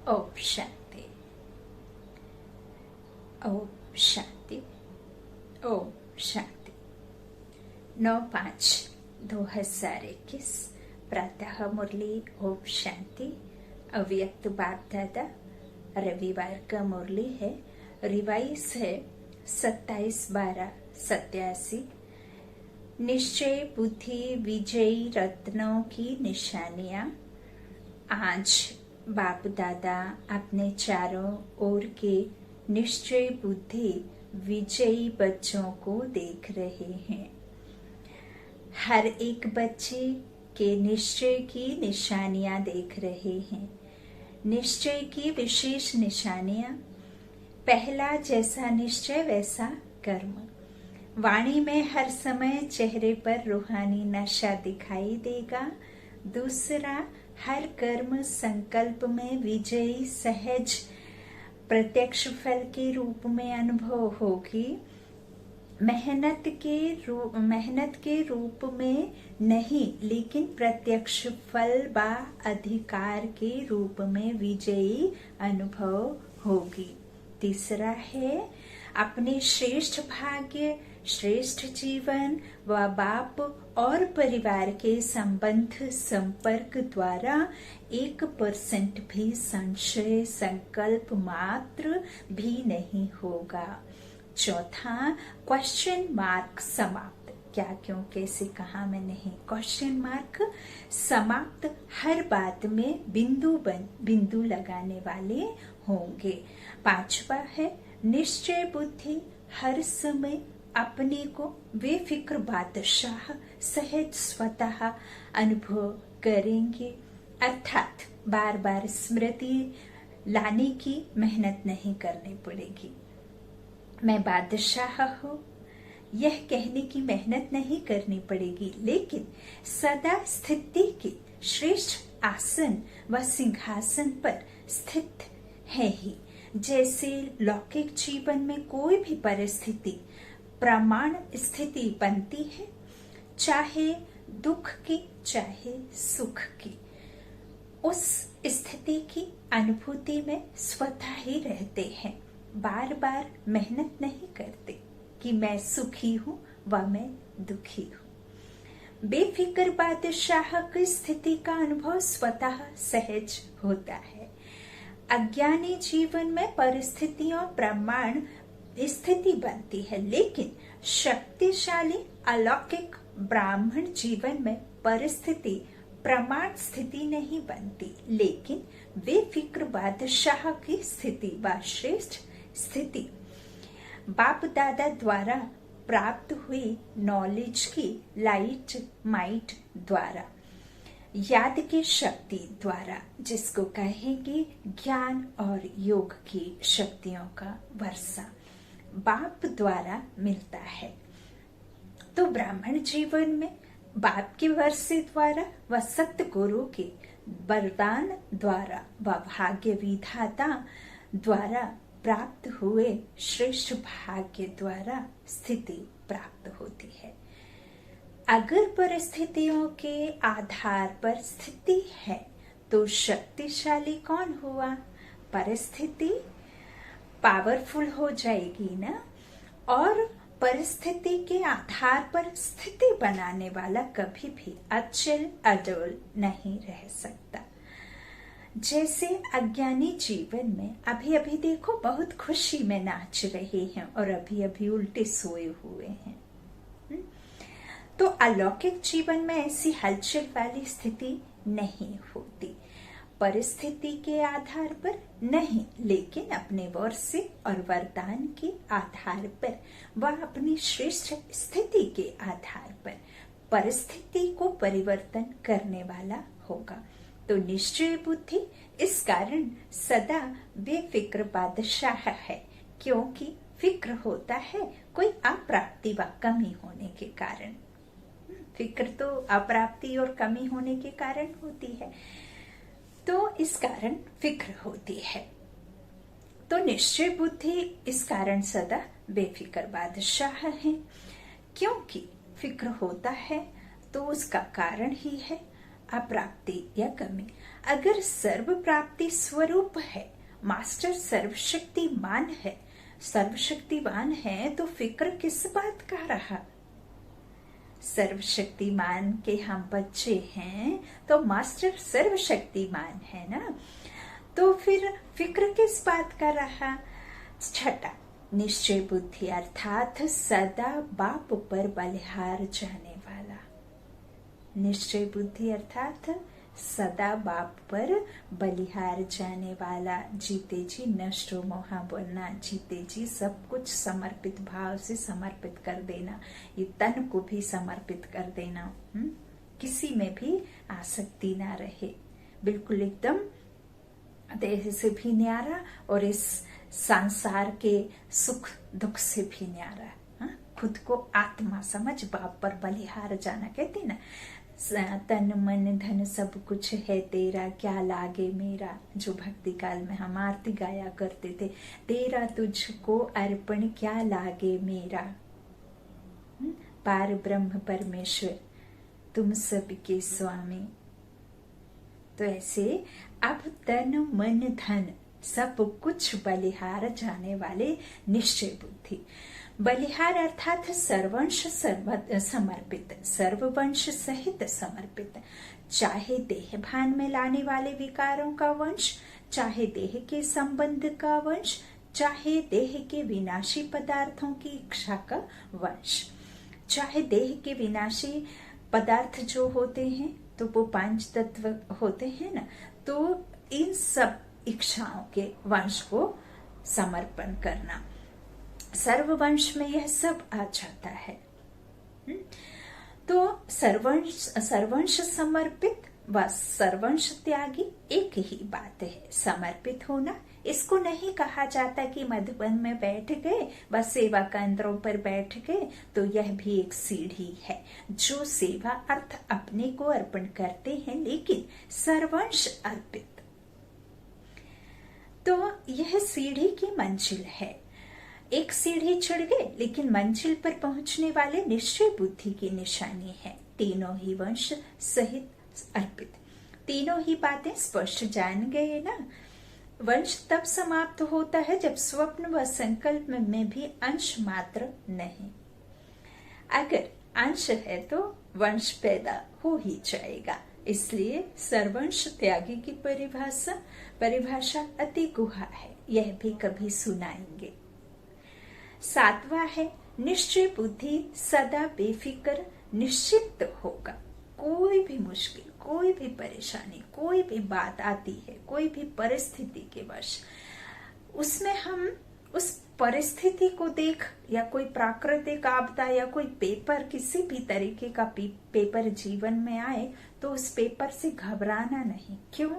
ओम शांति। ओम शांति। ओम शांति। 9/5/2021 प्रातः मुरली। ओम शांति। अव्यक्त बाप दादा रविवार का मुरली है। रिवाइज है 27/12/87। निश्चय बुद्धि विजयी रत्नों की निशानियां। आज बाप दादा अपने चारों ओर के निश्चय बुद्धि विजयी बच्चों को देख रहे हैं। हर एक बच्चे के निश्चय की निशानियां देख रहे हैं। निश्चय की विशेष निशानियां। पहला, जैसा निश्चय वैसा कर्म। वाणी में हर समय चेहरे पर रूहानी नशा दिखाई देगा। दूसरा, हर कर्म संकल्प में विजयी सहज प्रत्यक्ष फल के रूप में अनुभव होगी। मेहनत के रूप में नहीं, लेकिन प्रत्यक्ष फल व अधिकार के रूप में विजयी अनुभव होगी। तीसरा है अपने श्रेष्ठ भाग्य, श्रेष्ठ जीवन व बाप और परिवार के संबंध संपर्क द्वारा 1% भी संशय संकल्प मात्र भी नहीं होगा। चौथा, क्वेश्चन मार्क समाप्त। क्या, क्यों, कैसे, कहा में नहीं, क्वेश्चन मार्क समाप्त। हर बात में बिंदु लगाने वाले होंगे। पांचवा है निश्चय बुद्धि। हर समय अपने को बेफिक्र बादशाह सहज स्वतः अनुभव करेंगे, अर्थात बार बार स्मृति लाने की मेहनत नहीं करनी पड़ेगी। मैं बादशाह हूँ, यह कहने की मेहनत नहीं करनी पड़ेगी, लेकिन सदा स्थिति के श्रेष्ठ आसन व सिंहासन पर स्थित है ही। जैसे लौकिक जीवन में कोई भी परिस्थिति प्रमाण स्थिति बनती है, चाहे दुख की चाहे सुख की, उस स्थिति की अनुभूति में स्वतः ही रहते हैं। बार बार मेहनत नहीं करते कि मैं सुखी हूँ व मैं दुखी हूँ। बेफिक्र बादशाह की स्थिति का अनुभव स्वतः सहज होता है। अज्ञानी जीवन में परिस्थितियों प्रमाण स्थिति बनती है, लेकिन शक्तिशाली अलौकिक ब्राह्मण जीवन में परिस्थिति प्रमाण स्थिति नहीं बनती, लेकिन बेफिक्र बादशाह की स्थिति व श्रेष्ठ स्थिति बाप दादा द्वारा प्राप्त हुई नॉलेज की लाइट माइट द्वारा, याद की शक्ति द्वारा, जिसको कहेंगे ज्ञान और योग की शक्तियों का वर्षा, बाप द्वारा मिलता है। तो ब्राह्मण जीवन में बाप के वर्षे द्वारा व सत्य गुरु के वरदान द्वारा व भाग्य विधाता द्वारा प्राप्त हुए श्रेष्ठ भाग्य द्वारा स्थिति प्राप्त होती है। अगर परिस्थितियों के आधार पर स्थिति है तो शक्तिशाली कौन हुआ? परिस्थिति पावरफुल हो जाएगी ना। और परिस्थिति के आधार पर स्थिति बनाने वाला कभी भी अचल अडोल नहीं रह सकता। जैसे अज्ञानी जीवन में अभी अभी देखो बहुत खुशी में नाच रहे हैं और अभी अभी उल्टे सोए हुए हैं। तो अलौकिक जीवन में ऐसी हलचल वाली स्थिति नहीं होती। परिस्थिति के आधार पर नहीं, लेकिन अपने वर्षे और वरदान के आधार पर व अपनी श्रेष्ठ स्थिति के आधार पर परिस्थिति को परिवर्तन करने वाला होगा। तो निश्चय बुद्धि इस कारण सदा बेफिक्र बादशाह है, क्योंकि फिक्र होता है कोई अप्राप्ति व कमी होने के कारण। फिक्र तो अप्राप्ति और कमी होने के कारण होती है, तो इस कारण फिक्र होती है। तो निश्चय बुद्धि इस कारण सदा बेफिक्र बादशाह है। क्योंकि फिक्र होता है तो उसका कारण ही है अप्राप्ति या कमी। अगर सर्व प्राप्ति स्वरूप है, मास्टर सर्वशक्तिमान है, सर्वशक्तिवान है, तो फिक्र किस बात का रहा? सर्वशक्तिमान के हम बच्चे हैं तो मास्टर सर्वशक्तिमान है ना, तो फिर फिक्र किस बात का रहा? छठा, निश्चय बुद्धि अर्थात सदा बाप पर बलिहार जाने वाला। निश्चय बुद्धि अर्थात सदा बाप पर बलिहार जाने वाला। जीते जी नष्टो मोहा बोलना, जीते जी सब कुछ समर्पित भाव से समर्पित कर देना, ये तन को भी समर्पित कर देना, किसी में भी आसक्ति ना रहे, बिल्कुल एकदम देह से भी न्यारा और इस संसार के सुख दुख से भी न्यारा। खुद को आत्मा समझ बाप पर बलिहार जाना, कहते ना, तन मन धन सब कुछ है तेरा, क्या लागे मेरा। जो भक्ति काल में हम आरती गाया करते थे, तेरा तुझको अर्पण क्या लागे मेरा। पार ब्रह्म परमेश्वर तुम सबके स्वामी। तो ऐसे अब तन मन धन सब कुछ बलिहार जाने वाले निश्चय बुद्धि। बलिहार अर्थात सर्वंश समर्पित, सर्ववंश सहित समर्पित, चाहे देह भान में लाने वाले विकारों का वंश, चाहे देह के संबंध का वंश, चाहे देह के विनाशी पदार्थों की इच्छा का वंश। चाहे देह के विनाशी पदार्थ जो होते हैं तो वो 5 तत्व होते हैं ना, तो इन सब इच्छाओं के वंश को समर्पण करना, सर्ववंश में यह सब आ जाता है। तो सर्वंश समर्पित व सर्वंश त्यागी एक ही बात है। समर्पित होना, इसको नहीं कहा जाता कि मधुबन में बैठ गए, बस सेवा केंद्रों पर बैठ गए, तो यह भी एक सीढ़ी है। जो सेवा अर्थ अपने को अर्पण करते हैं, लेकिन सर्वंश अर्पित, तो यह सीढ़ी की मंजिल है। एक सीढ़ी चढ़ गए, लेकिन मंजिल पर पहुंचने वाले निश्चय बुद्धि की निशानी है। तीनों ही वंश सहित अर्पित, तीनों ही बातें स्पष्ट जान गए ना। वंश तब समाप्त होता है जब स्वप्न व संकल्प में भी अंश मात्र नहीं। अगर अंश है तो वंश पैदा हो ही जाएगा। इसलिए सर्वंश त्यागी की परिभाषा अति गुहा है, यह भी कभी सुनाएंगे। 7वां है निश्चय बुद्धि सदा बेफिक्र निश्चित होगा। कोई भी मुश्किल, कोई भी परेशानी, कोई भी बात आती है, कोई भी परिस्थिति के वश, उसमें हम उस परिस्थिति को देख, या कोई प्राकृतिक आपदा या कोई पेपर, किसी भी तरीके का पेपर जीवन में आए, तो उस पेपर से घबराना नहीं। क्यों?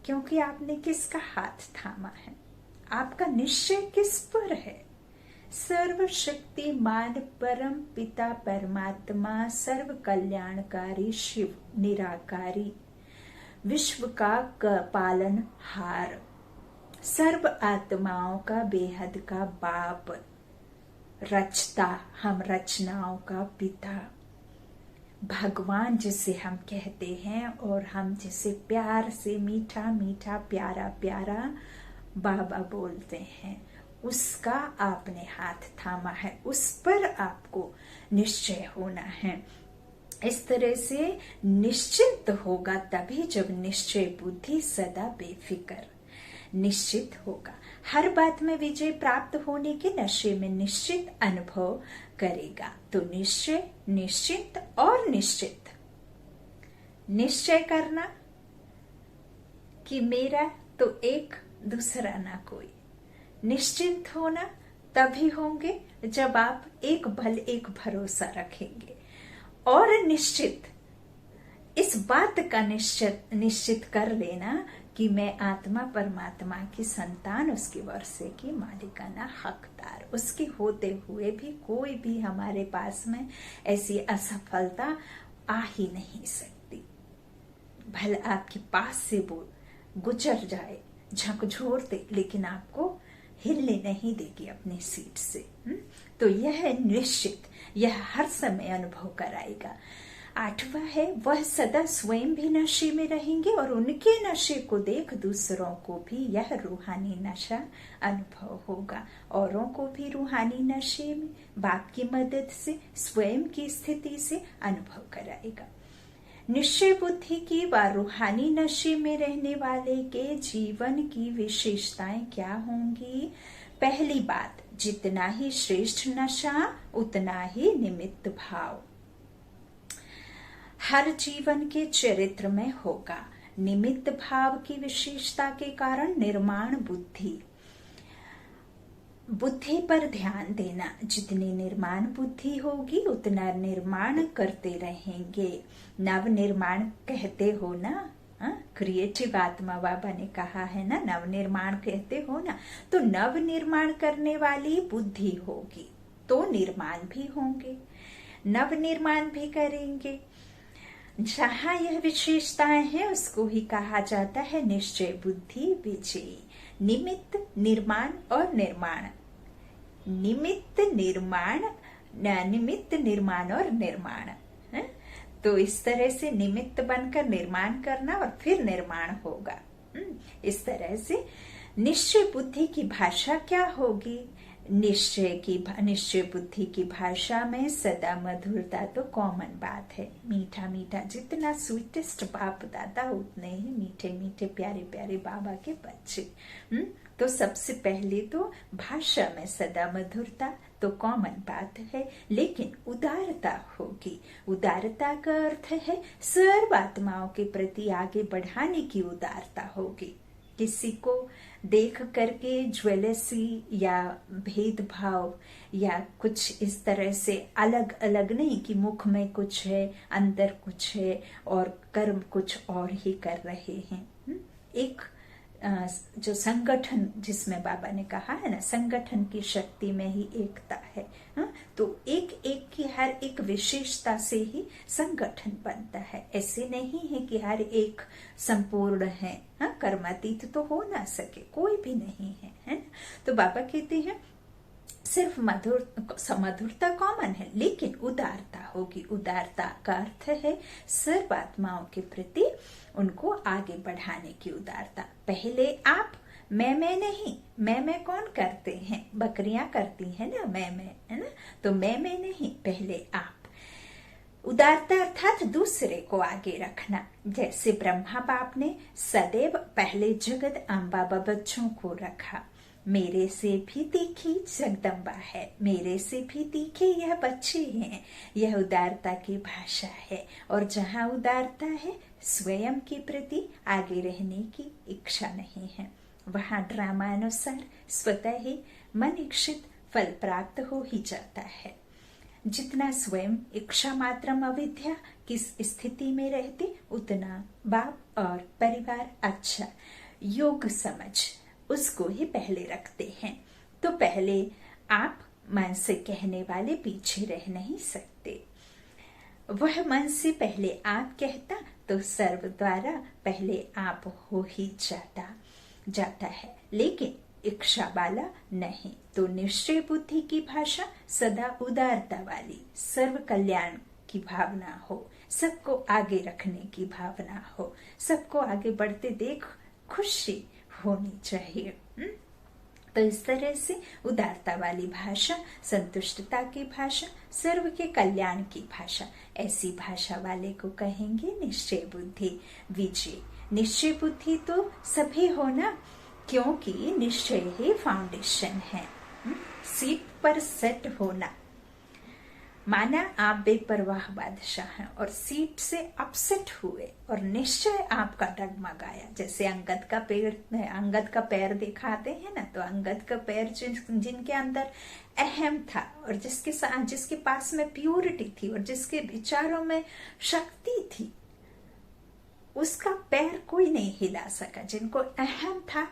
क्योंकि आपने किसका हाथ थामा है, आपका निश्चय किस पर है। सर्वशक्तिमान परम पिता परमात्मा, सर्व कल्याणकारी शिव निराकारी, विश्व का पालन हार, सर्व आत्माओं का बेहद का बाप, रचता, हम रचनाओं का पिता, भगवान जिसे हम कहते हैं और हम जिसे प्यार से मीठा मीठा प्यारा प्यारा बाबा बोलते हैं, उसका आपने हाथ थामा है, उस पर आपको निश्चय होना है। इस तरह से निश्चित होगा तभी जब निश्चय बुद्धि सदा बेफिक्र निश्चित होगा। हर बात में विजय प्राप्त होने के नशे में निश्चित अनुभव करेगा। तो निश्चय, निश्चित और निश्चित। निश्चय करना कि मेरा तो एक, दूसरा ना कोई। निश्चिंत होना तभी होंगे जब आप एक बल एक भरोसा रखेंगे। और निश्चित, इस बात का निश्चित कर लेना कि मैं आत्मा परमात्मा की संतान, उसके वर्षे की मालिकाना हकदार, उसके होते हुए भी कोई भी हमारे पास में ऐसी असफलता आ ही नहीं सकती। भले आपके पास से वो गुजर जाए, झकझोर दे, लेकिन आपको हिलने नहीं देगी अपनी सीट से। तो यह निश्चित, यह हर समय अनुभव कराएगा। 8वां है वह सदा स्वयं भी नशे में रहेंगे और उनके नशे को देख दूसरों को भी यह रूहानी नशा अनुभव होगा। औरों को भी रूहानी नशे में बाप की मदद से स्वयं की स्थिति से अनुभव कराएगा। निश्चय बुद्धि की व रूहानी नशे में रहने वाले के जीवन की विशेषताएं क्या होंगी? पहली बात, जितना ही श्रेष्ठ नशा उतना ही निमित्त भाव हर जीवन के चरित्र में होगा। निमित्त भाव की विशेषता के कारण निर्माण बुद्धि पर ध्यान देना। जितनी निर्माण बुद्धि होगी उतना निर्माण करते रहेंगे। नव निर्माण कहते हो ना, क्रिएटिव आत्मा बाबा ने कहा है ना, नव निर्माण कहते हो ना, तो नव निर्माण करने वाली बुद्धि होगी तो निर्माण भी होंगे, नव निर्माण भी करेंगे। जहाँ यह विशेषताएं हैं उसको ही कहा जाता है निश्चय बुद्धि विजयी। निमित्त, निर्माण और निर्माण, निमित्त निर्माण और निर्माण है? तो इस तरह से निमित्त बनकर निर्माण करना और फिर निर्माण होगा। इस तरह से निश्चय बुद्धि की भाषा क्या होगी? निश्चय बुद्धि की भाषा में सदा मधुरता तो कॉमन बात है। मीठा मीठा, जितना स्वीटेस्ट बाप दादा उतने ही मीठे मीठे प्यारे प्यारे बाबा के बच्चे। तो सबसे पहले तो भाषा में सदा मधुरता तो कॉमन बात है, लेकिन उदारता होगी। उदारता का अर्थ है सर्व आत्माओं के प्रति आगे बढ़ाने की उदारता होगी। किसी को देख करके ज्वेलसी या भेदभाव या कुछ इस तरह से अलग अलग नहीं कि मुख में कुछ है, अंदर कुछ है और कर्म कुछ और ही कर रहे हैं। एक जो संगठन, जिसमें बाबा ने कहा है ना, संगठन की शक्ति में ही एकता है। तो एक एक की हर एक विशेषता से ही संगठन बनता है। ऐसे नहीं है कि हर एक संपूर्ण है। कर्मातीत तो हो ना सके, कोई भी नहीं है ना? तो बाबा कहते हैं सिर्फ मधुरता कॉमन है, लेकिन उदारता होगी। उदारता का अर्थ है सर्व आत्माओं के प्रति उनको आगे बढ़ाने की उदारता। पहले आप मैं नहीं, मैं कौन करते हैं? बकरियां करती हैं ना मैं, है ना? तो मैं नहीं, पहले आप। उदारता अर्थात दूसरे को आगे रखना। जैसे ब्रह्मा बाप ने सदैव पहले जगत अम्बा बच्चों को रखा। मेरे से भी तीखी जगदम्बा है, मेरे से भी तीखे यह बच्चे हैं। यह उदारता की भाषा है। और जहाँ उदारता है, स्वयं के प्रति आगे रहने की इच्छा नहीं है, वहाँ ड्रामानुसार स्वतः ही मन इच्छित फल प्राप्त हो ही जाता है। जितना स्वयं इच्छा मात्रम अविद्या की स्थिति में रहते, उतना बाप और परिवार अच्छा योग समझ उसको ही पहले रखते हैं। तो पहले आप मन से कहने वाले पीछे रह नहीं सकते। वह मन से पहले आप कहता तो सर्व द्वारा पहले आप हो ही जाता है, लेकिन इच्छा वाला नहीं। तो निश्चय बुद्धि की भाषा सदा उदारता वाली, सर्व कल्याण की भावना हो, सबको आगे रखने की भावना हो, सबको आगे बढ़ते देख खुशी होनी चाहिए। तो इस तरह से उदारता वाली भाषा, संतुष्टता की भाषा, सर्व के कल्याण की भाषा, ऐसी भाषा वाले को कहेंगे निश्चय बुद्धि विजय। निश्चय बुद्धि तो सभी होना, क्योंकि निश्चय ही फाउंडेशन है। सीट पर सेट होना, माना आप बेपरवाह बादशाह हैं और सीट से अपसेट हुए और निश्चय आपका डगमगाया। जैसे अंगद का पैर दिखाते हैं ना, तो अंगद का पैर जिनके अंदर अहम था और जिसके पास में प्योरिटी थी और जिसके विचारों में शक्ति थी, उसका पैर कोई नहीं हिला सका। जिनको अहम था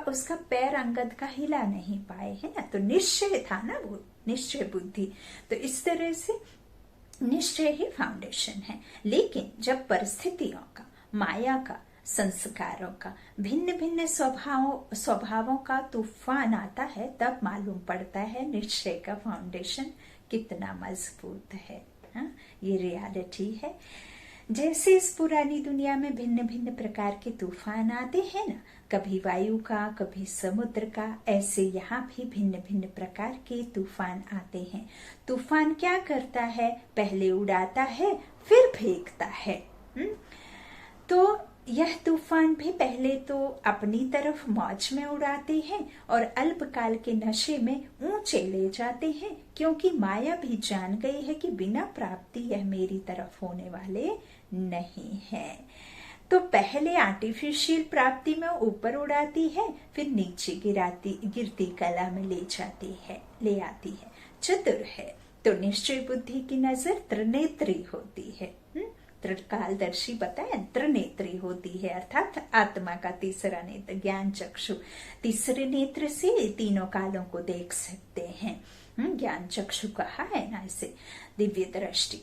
उसका पैर अंगद का हिला नहीं पाए, है ना? तो निश्चय था ना वो, निश्चय बुद्धि। तो इस तरह से निश्चय ही फाउंडेशन है। लेकिन जब परिस्थितियों का, माया का, संस्कारों का, भिन्न भिन्न स्वभावों का तूफान आता है, तब मालूम पड़ता है निश्चय का फाउंडेशन कितना मजबूत है। हाँ, ये रियलिटी है। जैसे इस पुरानी दुनिया में भिन्न भिन्न प्रकार के तूफान आते हैं ना, कभी वायु का, कभी समुद्र का, ऐसे यहाँ भी भिन्न भिन्न प्रकार के तूफान आते हैं। तूफान क्या करता है? पहले उड़ाता है, फिर फेंकता है। तो यह तूफान भी पहले तो अपनी तरफ मौज में उड़ाते हैं और अल्पकाल के नशे में ऊंचे ले जाते हैं, क्योंकि माया भी जान गई है कि बिना प्राप्ति यह मेरी तरफ होने वाले नहीं है। तो पहले आर्टिफिशियल प्राप्ति में ऊपर उड़ाती है, फिर नीचे गिरती कला में ले आती है। चतुर है। तो निश्चय बुद्धि की नजर त्रिनेत्री होती है। त्रिकालदर्शी बताया, त्रिनेत्री होती है, अर्थात आत्मा का तीसरा नेत्र ज्ञान चक्षु। तीसरे नेत्र से तीनों कालों को देख सकते हैं। ज्ञान चक्षु कहा है ना इसे, दिव्य दृष्टि।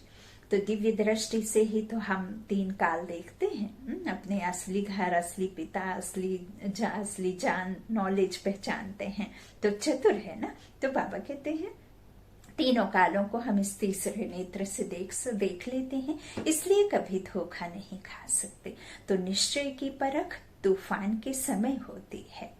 तो दिव्य दृष्टि से ही तो हम तीन काल देखते हैं, अपने असली घर, असली पिता, असली जान, नॉलेज पहचानते हैं। तो चतुर है ना। तो बाबा कहते हैं तीनों कालों को हम इस तीसरे नेत्र से देख लेते हैं, इसलिए कभी धोखा नहीं खा सकते। तो निश्चय की परख तूफान के समय होती है।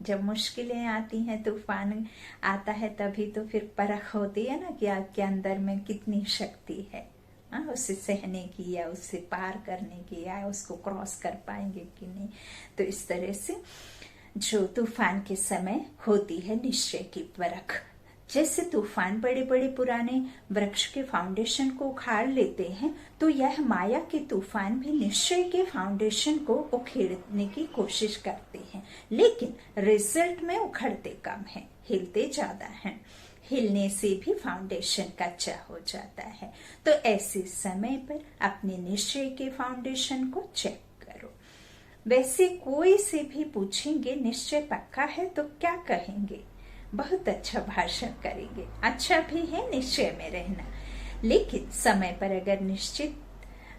जब मुश्किलें आती हैं, तूफान आता है, तभी तो फिर परख होती है ना कि आपके अंदर में कितनी शक्ति है, उसे सहने की या उसे पार करने की, या उसको क्रॉस कर पाएंगे कि नहीं। तो इस तरह से जो तूफान के समय होती है निश्चय की परख। जैसे तूफान बड़े बड़े पुराने वृक्ष के फाउंडेशन को उखाड़ लेते हैं, तो यह माया के तूफान भी निश्चय के फाउंडेशन को उखेड़ने की कोशिश करते हैं, लेकिन रिजल्ट में उखड़ते कम है, हिलते ज्यादा हैं। हिलने से भी फाउंडेशन कच्चा हो जाता है। तो ऐसे समय पर अपने निश्चय के फाउंडेशन को चेक करो। वैसे कोई से भी पूछेंगे निश्चय पक्का है तो क्या कहेंगे? बहुत अच्छा भाषण करेंगे। अच्छा भी है निश्चय में रहना, लेकिन समय पर अगर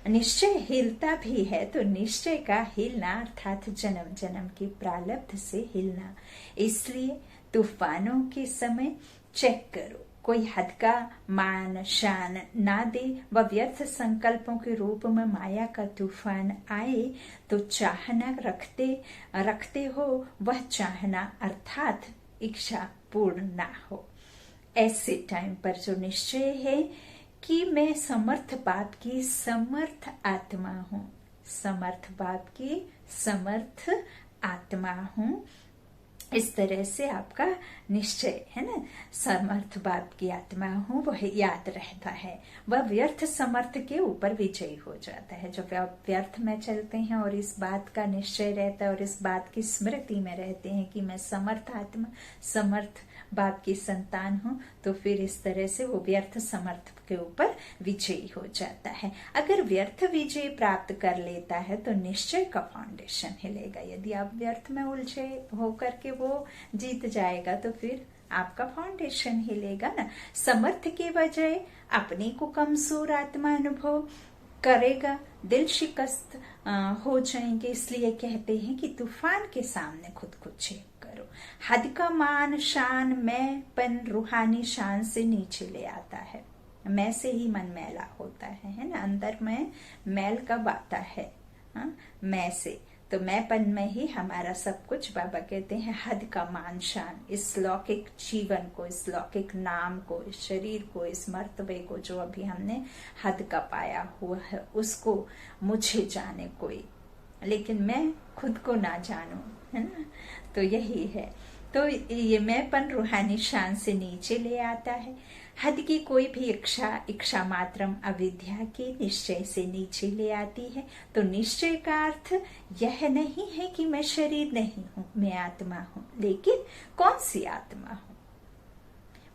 निश्चय हिलता भी है तो निश्चय का हिलना अर्थात जन्म जन्म की प्रारब्ध से हिलना। इसलिए तूफानों के समय चेक करो, कोई हद का मान शान ना दे व व्यर्थ संकल्पों के रूप में माया का तूफान आए तो चाहना रखते हो वह चाहना अर्थात इच्छा पूर्ण ना हो। ऐसे टाइम पर जो निश्चय है कि मैं समर्थ बाप की समर्थ आत्मा हूँ, समर्थ बाप की समर्थ आत्मा हूँ, इस तरह से आपका निश्चय है ना, समर्थ बाप की आत्मा हूँ, वह याद रहता है। वह व्यर्थ समर्थ के ऊपर विजयी हो जाता है। जो व्यर्थ में चलते हैं और इस बात का निश्चय रहता है और इस बात की स्मृति में रहते हैं कि मैं समर्थ आत्मा, समर्थ बाप की संतान हूँ, तो फिर इस तरह से वो व्यर्थ समर्थ के ऊपर विजयी हो जाता है। अगर व्यर्थ विजय प्राप्त कर लेता है तो निश्चय का फाउंडेशन हिलेगा। यदि आप व्यर्थ में उलझे होकर के वो जीत जाएगा तो फिर आपका फाउंडेशन हिलेगा ना। समर्थ के बजाय अपने को कमजोर आत्मा अनुभव करेगा, दिल शिकस्त हो जाएंगे। इसलिए कहते हैं कि तूफान के सामने खुद को चेक करो। हद का मान शान मैंपन रूहानी शान से नीचे ले आता है। मैं से ही मन मैला होता है ना। अंदर में मैल कब आता है? मैं से, तो मैंपन में ही हमारा सब कुछ। बाबा कहते हैं हद का मान शान, इस लौकिक जीवन को, इस लौकिक नाम को, इस शरीर को, इस मर्तबे को जो अभी हमने हद का पाया हुआ है, उसको मुझे जाने कोई, लेकिन मैं खुद को ना जानूं, है ना। तो यही है। तो ये मैंपन रूहानी शान से नीचे ले आता है। हद की कोई भी इच्छा मात्रम अविद्या के निश्चय से नीचे ले आती है। तो निश्चय का अर्थ यह नहीं है कि मैं शरीर नहीं हूँ, मैं आत्मा हूँ। लेकिन कौन सी आत्मा हूँ?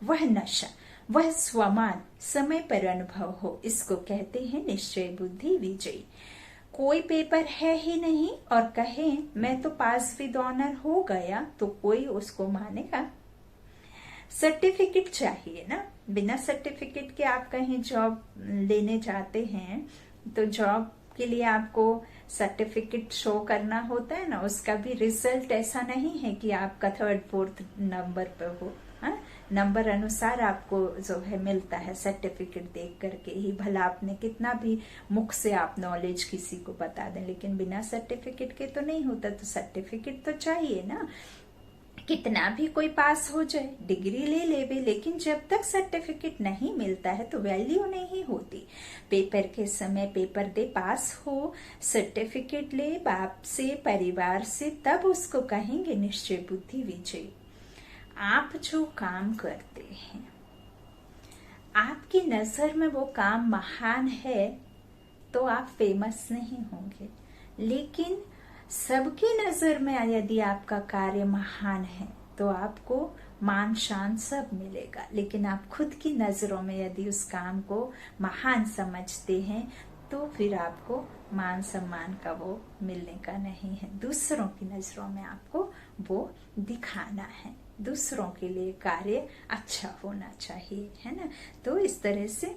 वह नशा, वह स्वमान समय पर अनुभव हो, इसको कहते हैं निश्चय बुद्धि विजयी। कोई पेपर है ही नहीं और कहे मैं तो पास विद ऑनर हो गया, तो कोई उसको मानेगा? सर्टिफिकेट चाहिए ना। बिना सर्टिफिकेट के आप कहीं जॉब लेने जाते हैं तो जॉब के लिए आपको सर्टिफिकेट शो करना होता है ना। उसका भी रिजल्ट ऐसा नहीं है कि आपका 3rd 4th नंबर पे हो, नंबर अनुसार आपको जो है मिलता है सर्टिफिकेट देख करके ही। भला आपने कितना भी मुख से आप नॉलेज किसी को बता दें, लेकिन बिना सर्टिफिकेट के तो नहीं होता। तो सर्टिफिकेट तो चाहिए ना। कितना भी कोई पास हो जाए, डिग्री ले लेवे, लेकिन जब तक सर्टिफिकेट नहीं मिलता है तो वैल्यू नहीं होती। पेपर के समय पेपर दे, पास हो, सर्टिफिकेट ले बाप से, परिवार से, तब उसको कहेंगे निश्चय बुद्धि विजयी। आप जो काम करते हैं, आपकी नजर में वो काम महान है तो आप फेमस नहीं होंगे, लेकिन सबकी नजर में यदि आपका कार्य महान है तो आपको मान शान सब मिलेगा। लेकिन आप खुद की नजरों में यदि उस काम को महान समझते हैं तो फिर आपको मान सम्मान का वो मिलने का नहीं है। दूसरों की नजरों में आपको वो दिखाना है, दूसरों के लिए कार्य अच्छा होना चाहिए, है ना। तो इस तरह से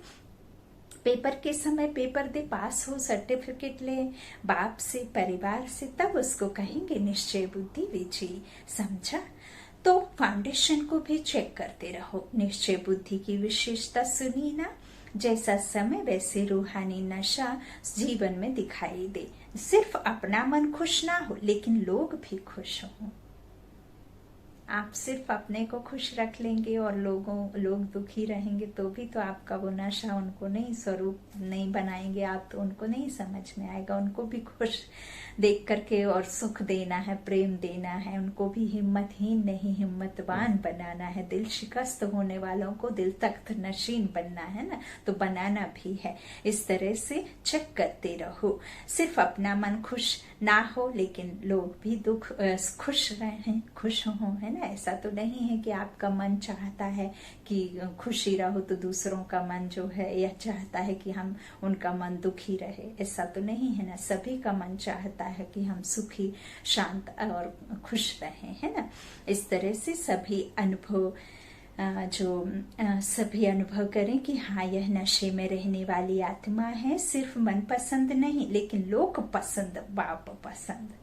पेपर के समय पेपर दे, पास हो, सर्टिफिकेट ले बाप से, परिवार से, तब उसको कहेंगे निश्चय बुद्धि विजयी। समझा। तो फाउंडेशन को भी चेक करते रहो। निश्चय बुद्धि की विशेषता सुनी ना, जैसा समय वैसे रूहानी नशा जीवन में दिखाई दे। सिर्फ अपना मन खुश ना हो, लेकिन लोग भी खुश हों। आप सिर्फ अपने को खुश रख लेंगे और लोग दुखी रहेंगे तो भी तो आपका वो नशा उनको नहीं, स्वरूप नहीं बनाएंगे आप, तो उनको नहीं समझ में आएगा। उनको भी खुश देख करके और सुख देना है, प्रेम देना है। उनको भी हिम्मतहीन नहीं, हिम्मतवान बनाना है। दिल शिकस्त होने वालों को दिल तख्त नशीन बनना है ना, तो बनाना भी है। इस तरह से चेक करते रहो। सिर्फ अपना मन खुश ना हो, लेकिन लोग भी खुश रहें, खुश हों, है ना। ऐसा तो नहीं है कि आपका मन चाहता है कि खुशी रहो तो दूसरों का मन जो है यह चाहता है कि हम उनका मन दुखी रहे। ऐसा तो नहीं है ना। सभी का मन चाहता है कि हम सुखी, शांत और खुश रहें, है ना। इस तरह से सभी अनुभव करें कि हाँ, यह नशे में रहने वाली आत्मा है। सिर्फ मन पसंद नहीं, लेकिन लोक पसंद, बाप पसंद।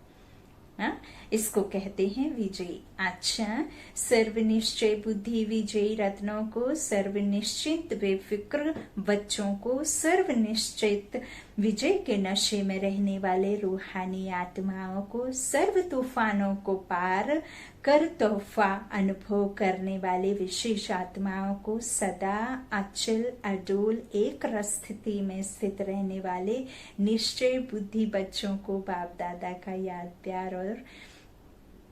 इसको कहते हैं विजयी। अच्छा, सर्वनिश्चय बुद्धि विजयी रत्नों को, सर्वनिश्चित बेफिक्र बच्चों को, सर्वनिश्चित विजय के नशे में रहने वाले रूहानी आत्माओं को, सर्व तूफानों को पार कर तोहफा अनुभव करने वाले विशेष आत्माओं को, सदा अचल अडोल एक रस स्थिति में स्थित रहने वाले निश्चय बुद्धि बच्चों को बाप दादा का याद, प्यार और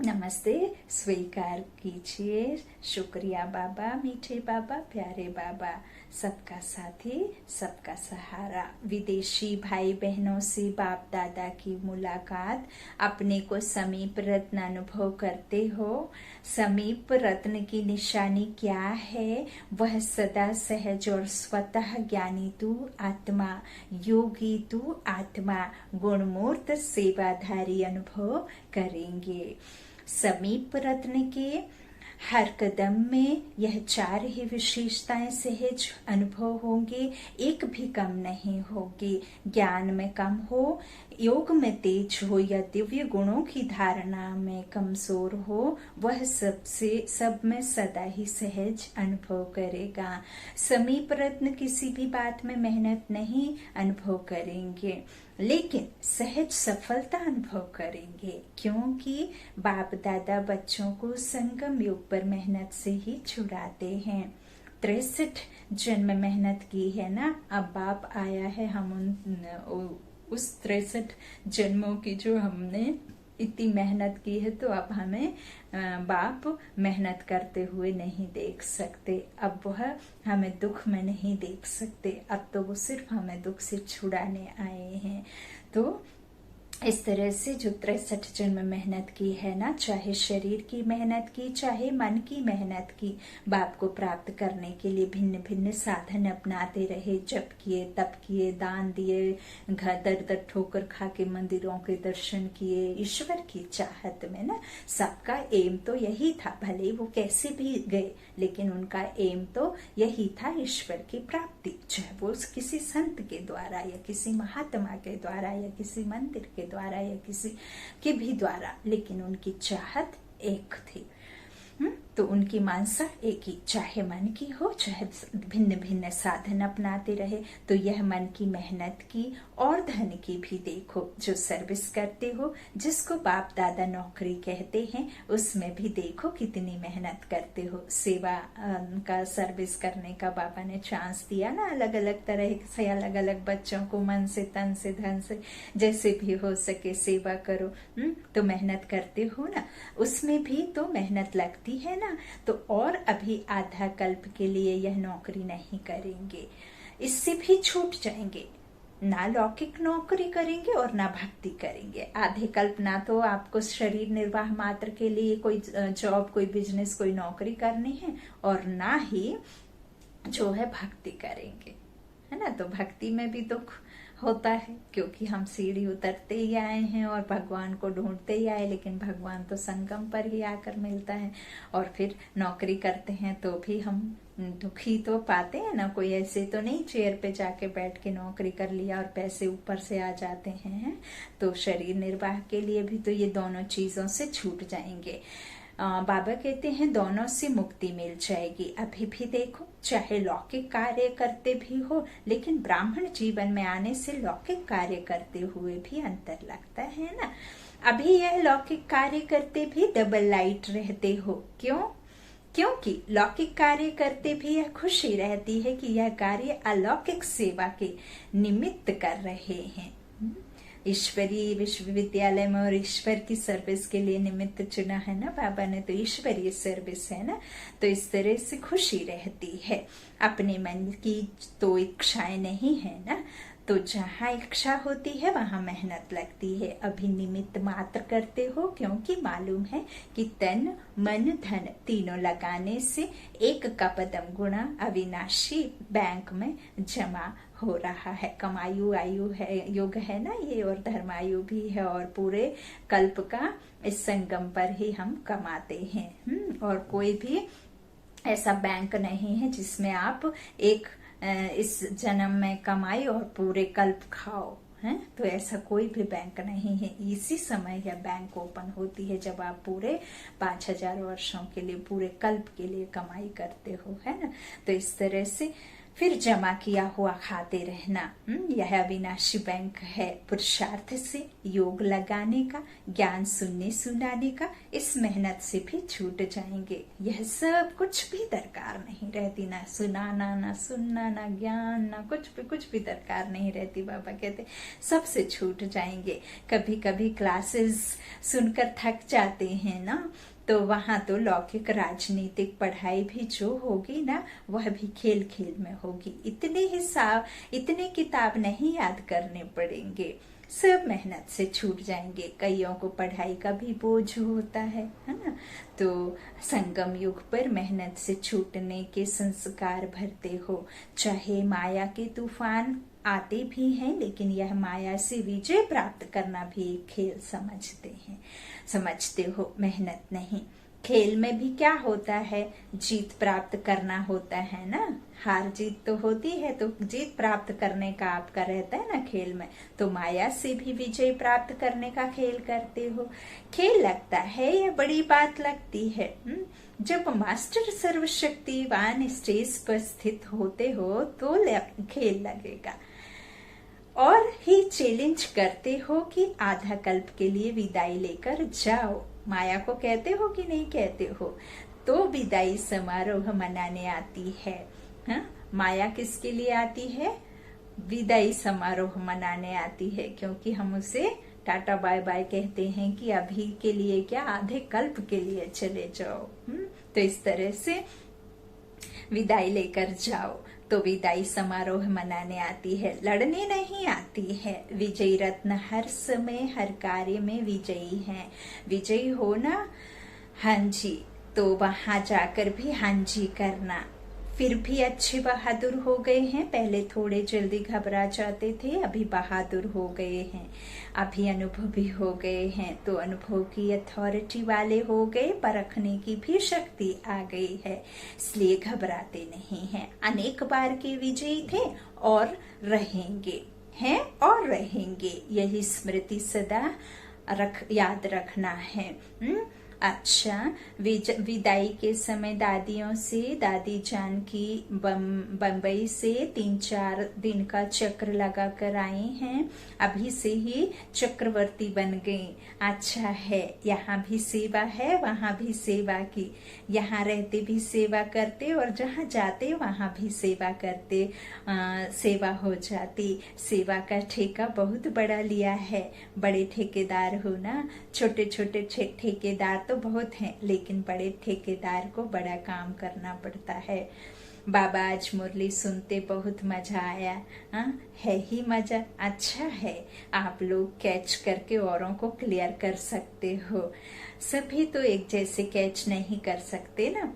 नमस्ते स्वीकार कीजिए। शुक्रिया बाबा, मीठे बाबा, प्यारे बाबा, सबका साथी, सबका सहारा। विदेशी भाई बहनों से बाप दादा की मुलाकात। अपने को समीप रत्न अनुभव करते हो। समीप रत्न की निशानी क्या है? वह सदा सहज और स्वतः ज्ञानी तू आत्मा, योगी तू आत्मा, गुणमूर्त सेवाधारी अनुभव करेंगे। समीप रत्न के हर कदम में यह चार ही विशेषताएं सहज अनुभव होंगे, एक भी कम नहीं होगी। ज्ञान में कम हो, योग में तेज हो या दिव्य गुणों की धारणा में कमजोर हो, वह सब में सदा ही सहज अनुभव करेगा। समीप रत्न किसी भी बात में मेहनत नहीं अनुभव करेंगे, लेकिन सहज सफलता अनुभव करेंगे, क्योंकि बाप दादा बच्चों को संगम युग पर मेहनत से ही छुड़ाते हैं। 63 जन्म मेहनत की है ना, अब बाप आया है। हम उस 63 जन्मों की जो हमने इतनी मेहनत की है, तो अब हमें बाप मेहनत करते हुए नहीं देख सकते। अब वह हमें दुख में नहीं देख सकते। अब तो वो सिर्फ हमें दुख से छुड़ाने आए हैं। तो इस तरह से जो 63 जन्म मेहनत की है ना, चाहे शरीर की मेहनत की, चाहे मन की मेहनत की, बाप को प्राप्त करने के लिए भिन्न भिन्न साधन अपनाते रहे। जप किए, तप किए, दान दिए, घर दर दर ठोकर खा के मंदिरों के दर्शन किए, ईश्वर की चाहत में ना। सबका एम तो यही था, भले वो कैसे भी गए, लेकिन उनका एम तो यही था, ईश्वर की प्राप्ति। चाहे वो किसी संत के द्वारा या किसी महात्मा के द्वारा या किसी मंदिर के द्वारा या किसी के भी द्वारा, लेकिन उनकी चाहत एक थी। तो उनकी मानसा एक ही, चाहे मन की हो चाहे भिन्न भिन्न साधन अपनाते रहे। तो यह मन की मेहनत की और धन की भी देखो, जो सर्विस करते हो, जिसको बाप दादा नौकरी कहते हैं, उसमें भी देखो कितनी मेहनत करते हो। सेवा का सर्विस करने का बाबा ने चांस दिया ना, अलग अलग तरह से, अलग अलग बच्चों को मन से तन से धन से जैसे भी हो सके सेवा करो। तो मेहनत करते हो ना, उसमें भी तो मेहनत लगती है ना। तो और अभी आधा कल्प के लिए यह नौकरी नहीं करेंगे, इससे भी छूट जाएंगे, ना लौकिक नौकरी करेंगे और ना भक्ति करेंगे। आधे कल्प ना तो आपको शरीर निर्वाह मात्र के लिए कोई जॉब, कोई बिजनेस, कोई नौकरी करनी है, और ना ही जो है भक्ति करेंगे, है ना। तो भक्ति में भी दुख होता है, क्योंकि हम सीढ़ी उतरते ही आए हैं और भगवान को ढूंढते ही आए, लेकिन भगवान तो संगम पर ही आकर मिलता है। और फिर नौकरी करते हैं तो भी हम दुखी तो पाते हैं ना, कोई ऐसे तो नहीं चेयर पे जाके बैठ के नौकरी कर लिया और पैसे ऊपर से आ जाते हैं। तो शरीर निर्वाह के लिए भी तो ये दोनों चीजों से छूट जाएंगे। बाबा कहते हैं दोनों से मुक्ति मिल जाएगी। अभी भी देखो, चाहे लौकिक कार्य करते भी हो, लेकिन ब्राह्मण जीवन में आने से लौकिक कार्य करते हुए भी अंतर लगता है ना। अभी यह लौकिक कार्य करते भी डबल लाइट रहते हो, क्यों? क्योंकि लौकिक कार्य करते भी यह खुशी रहती है कि यह कार्य अलौकिक सेवा के निमित्त कर रहे हैं। ईश्वरीय विश्वविद्यालय में और ईश्वर की सर्विस के लिए निमित्त चुना है ना बाबा ने, तो ईश्वरीय सर्विस है ना। तो इस तरह से खुशी रहती है। अपने मन की तो इच्छाएं नहीं है ना, तो जहाँ इच्छा होती है वहाँ मेहनत लगती है। अभी निमित्त मात्र करते हो, क्योंकि मालूम है कि तन मन धन तीनों लगाने से एक का पदम गुणा अविनाशी बैंक में जमा हो रहा है। कमायु आयु है, युग है ना ये, और धर्मायु भी है, और पूरे कल्प का इस संगम पर ही हम कमाते हैं। और कोई भी ऐसा बैंक नहीं है जिसमें आप एक इस जन्म में कमाई और पूरे कल्प खाओ, है। तो ऐसा कोई भी बैंक नहीं है। इसी समय यह बैंक ओपन होती है जब आप पूरे 5000 वर्षों के लिए, पूरे कल्प के लिए कमाई करते हो, है ना। तो इस तरह से फिर जमा किया हुआ खाते रहना, यह अविनाशी बैंक है। पुरुषार्थ से, योग लगाने का, ज्ञान सुनने सुनाने का, इस मेहनत से भी छूट जाएंगे। यह सब कुछ भी दरकार नहीं रहती, ना सुनाना, ना सुनना, ना ज्ञान, ना कुछ भी दरकार नहीं रहती। बाबा कहते सबसे छूट जाएंगे। कभी कभी क्लासेस सुनकर थक जाते हैं ना, तो वहां तो लौकिक राजनीतिक पढ़ाई भी जो होगी ना, वह भी खेल खेल में होगी। इतने हिसाब, इतने किताब नहीं याद करने पड़ेंगे, सब मेहनत से छूट जाएंगे। कईयों को पढ़ाई का भी बोझ होता है ना। तो संगम युग पर मेहनत से छूटने के संस्कार भरते हो। चाहे माया के तूफान आते भी हैं, लेकिन यह माया से विजय प्राप्त करना भी एक खेल समझते हो, मेहनत नहीं। खेल में भी क्या होता है, जीत प्राप्त करना होता है ना। हार जीत तो होती है, तो जीत प्राप्त करने का आपका रहता है ना खेल में। तो माया से भी विजय प्राप्त करने का खेल करते हो। खेल लगता है या बड़ी बात लगती है? जब मास्टर सर्वशक्तिवान स्टेज पर स्थित होते हो तो खेल लगेगा। और ही चैलेंज करते हो कि आधा कल्प के लिए विदाई लेकर जाओ। माया को कहते हो कि नहीं कहते हो? तो विदाई समारोह मनाने आती है। हाँ? माया किसके लिए आती है? विदाई समारोह मनाने आती है, क्योंकि हम उसे टाटा बाय बाय कहते हैं कि अभी के लिए क्या, आधे कल्प के लिए चले जाओ। तो इस तरह से विदाई लेकर जाओ। तो विदाई समारोह मनाने आती है, लड़ने नहीं आती है। विजयी रत्न हर समय हर कार्य में विजयी हैं। विजयी हो ना, हाँ जी, तो वहां जाकर भी हाँ जी करना। फिर भी अच्छे बहादुर हो गए हैं। पहले थोड़े जल्दी घबरा जाते थे, अभी बहादुर हो गए हैं, अभी अनुभवी हो गए हैं। तो अनुभव की अथॉरिटी वाले हो गए, परखने की भी शक्ति आ गई है, इसलिए घबराते नहीं हैं। अनेक बार के विजयी थे और रहेंगे, हैं और रहेंगे। यही स्मृति सदा याद रखना है। अच्छा, विदाई के समय दादियों से दादी जान की बम्बई से 3-4 दिन का चक्र लगा कर आई हैं। अभी से ही चक्रवर्ती बन गई। अच्छा है, यहाँ भी सेवा है, वहाँ भी सेवा की। यहाँ रहते भी सेवा करते और जहाँ जाते वहाँ भी सेवा करते। सेवा हो जाती। सेवा का ठेका बहुत बड़ा लिया है। बड़े ठेकेदार हो ना। छोटे छोटे ठेकेदार तो बहुत हैं, लेकिन बड़े ठेकेदार को बड़ा काम करना पड़ता है। बाबा आज मुरली सुनते बहुत मजा आया। है ही मजा। अच्छा है, आप लोग कैच करके औरों को क्लियर कर सकते हो। सभी तो एक जैसे कैच नहीं कर सकते ना।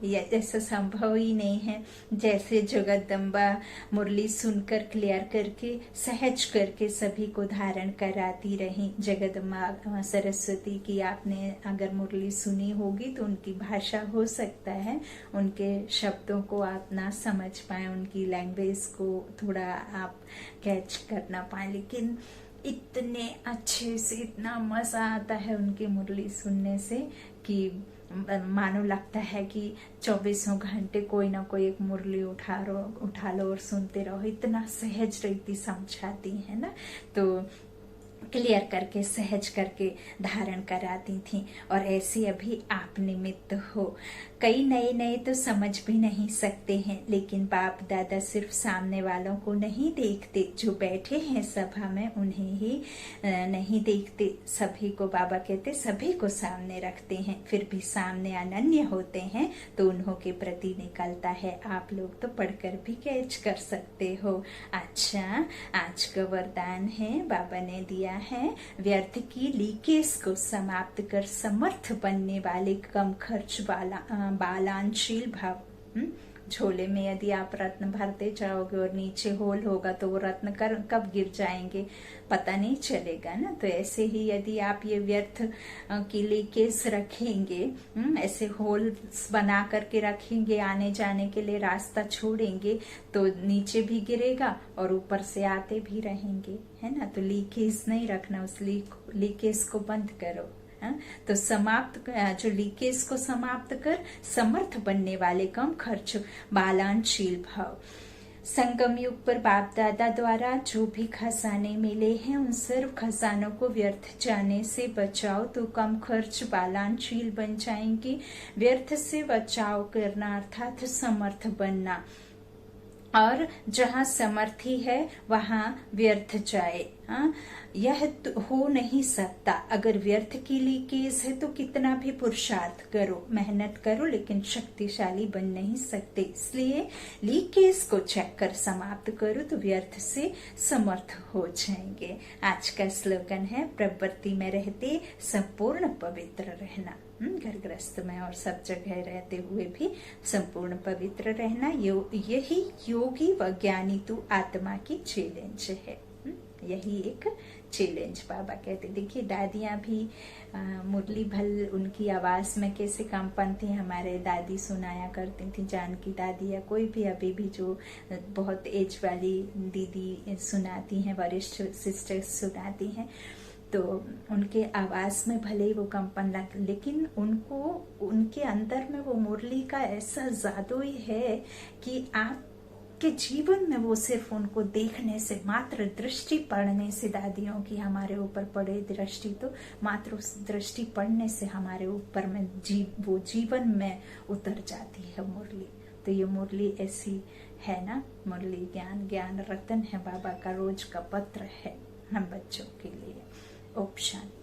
यह जैसा संभव ही नहीं है। जैसे जगदम्बा मुरली सुनकर क्लियर करके सहज करके सभी को धारण कराती रही। जगदम्बा सरस्वती की आपने अगर मुरली सुनी होगी तो उनकी भाषा हो सकता है उनके शब्दों को आप ना समझ पाए, उनकी लैंग्वेज को थोड़ा आप कैच कर ना पाए, लेकिन इतने अच्छे से इतना मजा आता है उनकी मुरली सुनने से कि मानो लगता है कि 24 घंटे कोई ना कोई एक मुरली उठा लो और सुनते रहो। इतना सहज रीति समझाती है ना, तो क्लियर करके सहज करके धारण कराती थी। और ऐसे अभी आप निमित्त हो। कई नए तो समझ भी नहीं सकते हैं, लेकिन बाप दादा सिर्फ सामने वालों को नहीं देखते, जो बैठे हैं सभा में उन्हें ही नहीं देखते। सभी को बाबा कहते सभी को सामने रखते हैं, फिर भी सामने अनन्य होते हैं तो उन्हों के प्रति निकलता है। आप लोग तो पढ़कर भी कैच कर सकते हो। अच्छा, आज का वरदान है बाबा ने दिया है, व्यर्थ की लीकेज को समाप्त कर समर्थ बनने वाले कम खर्च बालांशील भाव। झोले में यदि आप रत्न भरते जाओगे और नीचे होल होगा तो वो रत्न कब गिर जाएंगे पता नहीं चलेगा ना। तो ऐसे ही यदि आप ये व्यर्थ की लीकेज रखेंगे, ऐसे होल बना करके रखेंगे, आने जाने के लिए रास्ता छोड़ेंगे तो नीचे भी गिरेगा और ऊपर से आते भी रहेंगे, है ना। तो लीकेज नहीं रखना, उस लीकेज को बंद करो। तो समाप्त, जो लीकेज को समाप्त कर समर्थ बनने वाले कम खर्च बालांशील भाव। संगम युग पर बाप दादा द्वारा जो भी खजाने मिले हैं उन सर्व खजानों को व्यर्थ जाने से बचाओ तो कम खर्च बालांशील बन जाएंगे। व्यर्थ से बचाव करना अर्थात समर्थ बनना, और जहाँ समर्थी है वहाँ व्यर्थ जाए। यह तो हो नहीं सकता। अगर व्यर्थ की लीकेज है तो कितना भी पुरुषार्थ करो, मेहनत करो, लेकिन शक्तिशाली बन नहीं सकते। इसलिए लीकेज को चेक कर समाप्त करो तो व्यर्थ से समर्थ हो जाएंगे। आज का स्लोगन है, प्रवृत्ति में रहते संपूर्ण पवित्र रहना। घर गृहस्थ में और सब जगह रहते हुए भी संपूर्ण पवित्र रहना, यही योगी व ज्ञानी तू आत्मा की चैलेंज है। यही एक चैलेंज बाबा कहते। देखिए दादियां भी मुरली भल उनकी आवाज में कैसे कंपन थी। हमारे दादी सुनाया करती थी, जानकी दादी या कोई भी अभी भी जो बहुत एज वाली दीदी सुनाती हैं, वरिष्ठ सिस्टर्स सुनाती हैं, तो उनके आवाज में भले ही वो कंपन लग, लेकिन उनको उनके अंदर में वो मुरली का ऐसा जादू है कि आपके जीवन में वो सिर्फ उनको देखने से, मात्र दृष्टि पड़ने से, दादियों की हमारे ऊपर पड़े दृष्टि, तो मात्र उस दृष्टि पड़ने से हमारे ऊपर में वो जीवन में उतर जाती है मुरली। तो ये मुरली ऐसी है ना, मुरली ज्ञान रतन है, बाबा का रोज का पत्र है हम बच्चों के लिए। ओम शांति।